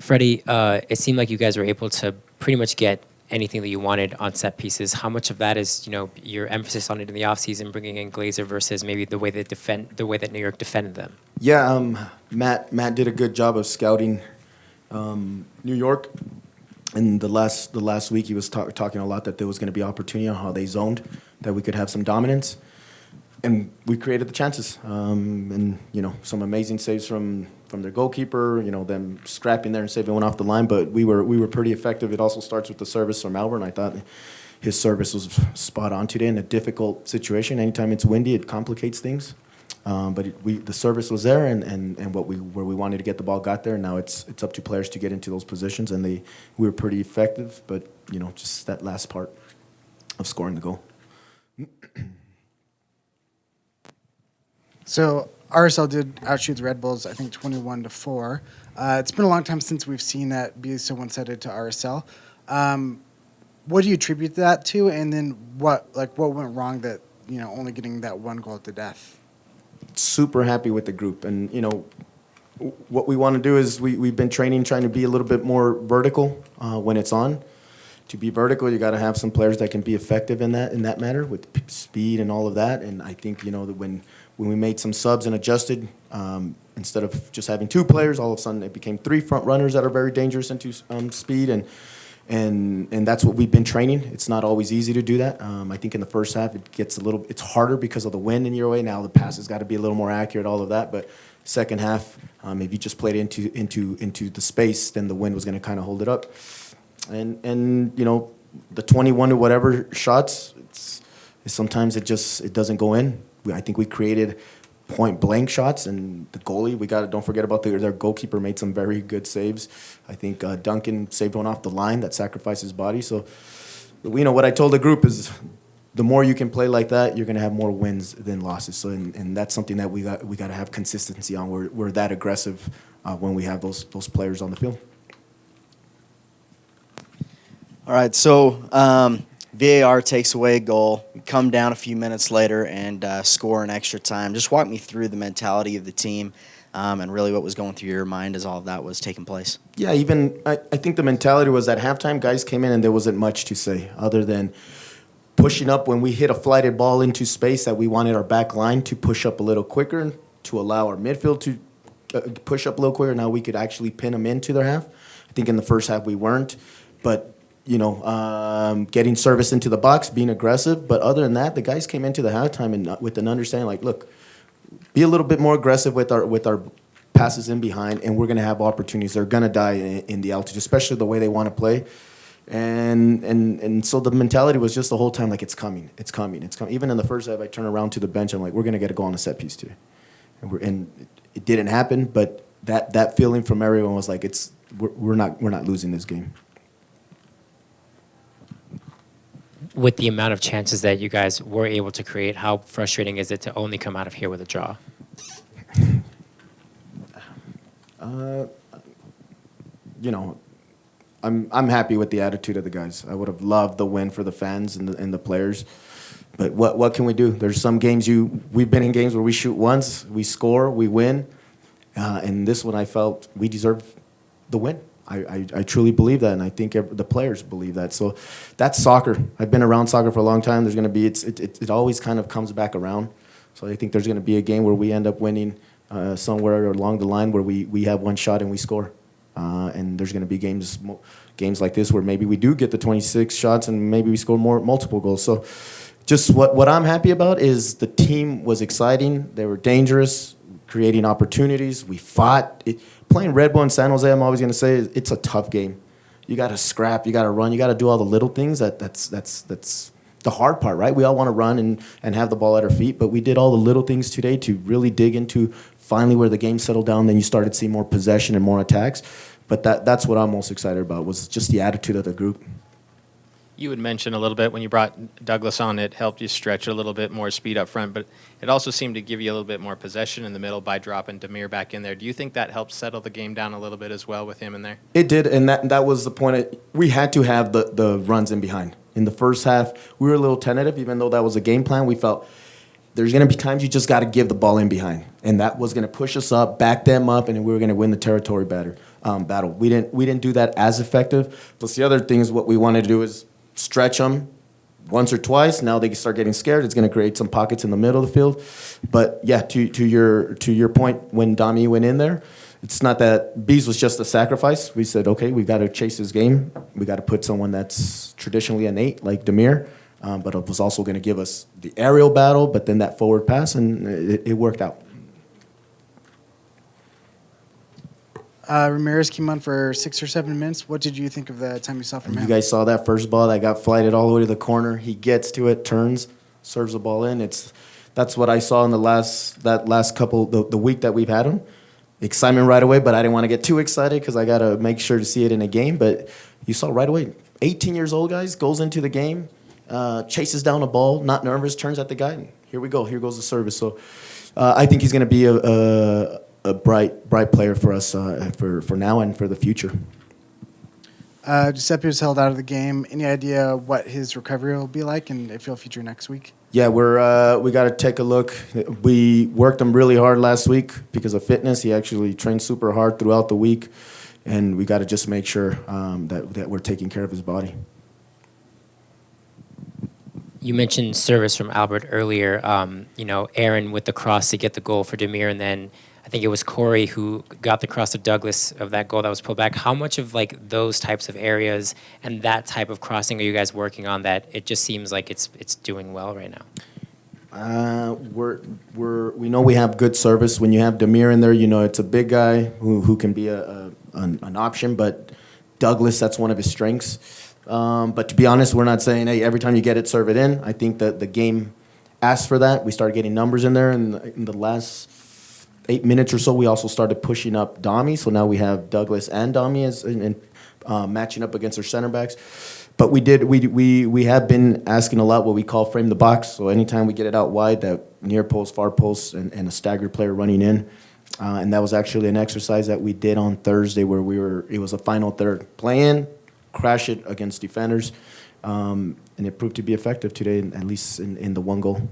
Freddie, it seemed like you guys were able to pretty much get anything that you wanted on set pieces. How much of that is, your emphasis on it in the offseason, bringing in Glazer versus maybe the way that New York defended them? Yeah, Matt did a good job of scouting New York. And the last week, he was talking a lot that there was going to be opportunity on how they zoned, that we could have some dominance, and we created the chances. And some amazing saves from their goalkeeper. Them scrapping there and saving one off the line. But we were pretty effective. It also starts with the service from Albert, and I thought his service was spot on today in a difficult situation. Anytime it's windy, it complicates things. But the service was there, and where we wanted to get the ball got there. And now it's up to players to get into those positions, and we were pretty effective. But just that last part of scoring the goal. So RSL did outshoot the Red Bulls, I think 21-4. It's been a long time since we've seen that be so one-sided to RSL. What do you attribute that to? And then what went wrong that only getting that one goal at the death? Super happy with the group, and what we want to do is we've been trying to be a little bit more vertical when it's on. To be vertical, you got to have some players that can be effective in that matter with speed and all of that. And I think that when we made some subs and adjusted, instead of just having two players, all of a sudden it became three front runners that are very dangerous into speed, and that's what we've been training. It's not always easy to do that. I think in the first half it's harder because of the wind in your way. Now the pass has got to be a little more accurate, all of that. But second half, if you just played into the space, then the wind was going to kind of hold it up. And the 21 or whatever shots, sometimes it doesn't go in. I think we created point blank shots, and the goalie, don't forget about their goalkeeper made some very good saves. I think Duncan saved one off the line that sacrificed his body. So what I told the group is the more you can play like that, you're going to have more wins than losses. So and that's something that we got to have consistency on. We're that aggressive when we have those players on the field. All right, so VAR takes away a goal. We come down a few minutes later and score in extra time. Just walk me through the mentality of the team and really what was going through your mind as all of that was taking place. Yeah, I think the mentality was at halftime, guys came in and there wasn't much to say other than pushing up when we hit a flighted ball into space that we wanted our back line to push up a little quicker to allow our midfield to push up a little quicker. Now we could actually pin them into their half. I think in the first half we weren't, but getting service into the box, being aggressive. But other than that, the guys came into the halftime and with an understanding, like, look, be a little bit more aggressive with our passes in behind, and we're going to have opportunities. They're going to die in the altitude, especially the way they want to play. And so the mentality was just the whole time, like, it's coming. Even in the first half, I turn around to the bench, I'm like, we're going to get a goal on a set piece today. And it didn't happen, but that feeling from everyone was like, we're not losing this game. With the amount of chances that you guys were able to create, how frustrating is it to only come out of here with a draw? I'm happy with the attitude of the guys. I would have loved the win for the fans and the players, but what can we do? There's some games we've been in games where we shoot once, we score, we win, and this one I felt we deserve the win. I truly believe that, and I think the players believe that. So that's soccer. I've been around soccer for a long time. There's going to be it always kind of comes back around. So I think there's going to be a game where we end up winning somewhere along the line where we have one shot and we score. And there's going to be games like this where maybe we do get the 26 shots and maybe we score multiple goals. So just what I'm happy about is the team was exciting. They were dangerous, creating opportunities. We fought. Playing Red Bull in San Jose, I'm always going to say, it's a tough game. You got to scrap, you got to run, you got to do all the little things. That's the hard part, right? We all want to run and have the ball at our feet, but we did all the little things today to really dig into finally where the game settled down. Then you started seeing more possession and more attacks. But that's what I'm most excited about, was just the attitude of the group. You had mentioned a little bit when you brought Douglas on, it helped you stretch a little bit more speed up front, but it also seemed to give you a little bit more possession in the middle by dropping Demir back in there. Do you think that helped settle the game down a little bit as well with him in there? It did, and that was the point. We had to have the runs in behind. In the first half, we were a little tentative, even though that was a game plan. We felt there's going to be times you just got to give the ball in behind. and that was going to push us up, back them up, and then we were going to win the territory battle. We didn't do that as effective. Plus, the other thing is what we wanted to do is stretch them once or twice. Now they can start getting scared. It's going to create some pockets in the middle of the field. But yeah, to your point, when Dami went in there, it's not that Bees was just a sacrifice. We said, okay, we got to chase this game. We got to put someone that's traditionally an 8 like Demir, but it was also going to give us the aerial battle, but then that forward pass, and it worked out. Ramirez came on for 6 or 7 minutes. What did you think of the time you saw from him? You guys saw that first ball that got flighted all the way to the corner. He gets to it, turns, serves the ball in. That's what I saw in the last couple the week that we've had him. Excitement right away, but I didn't want to get too excited because I got to make sure to see it in a game. But you saw right away, 18 years old, guys, goes into the game, chases down a ball, not nervous, turns at the guy, and here we go. Here goes the service. So I think he's going to be a bright player for us for now and for the future. Giuseppe was held out of the game. Any idea what his recovery will be like and if he'll feature next week? Yeah, we got to take a look. We worked him really hard last week because of fitness. He actually trained super hard throughout the week, and we got to just make sure that we're taking care of his body. You mentioned service from Albert earlier. Aaron with the cross to get the goal for Demir, and then I think it was Corey who got the cross to Douglas of that goal that was pulled back. How much of like those types of areas and that type of crossing are you guys working on that it just seems like it's doing well right now? We know we have good service. When you have Demir in there, it's a big guy who can be an option, but Douglas, that's one of his strengths. But to be honest, we're not saying, hey, every time you get it, serve it in. I think that the game asked for that. We started getting numbers in there, and in the last 8 minutes or so, we also started pushing up Dami. So now we have Douglas and Dami matching up against our center backs. But we have been asking a lot what we call frame the box. So anytime we get it out wide, that near post, far post, and a staggered player running in. And that was actually an exercise that we did on Thursday where it was a final third. Play in, crash it against defenders. And it proved to be effective today, at least in the one goal.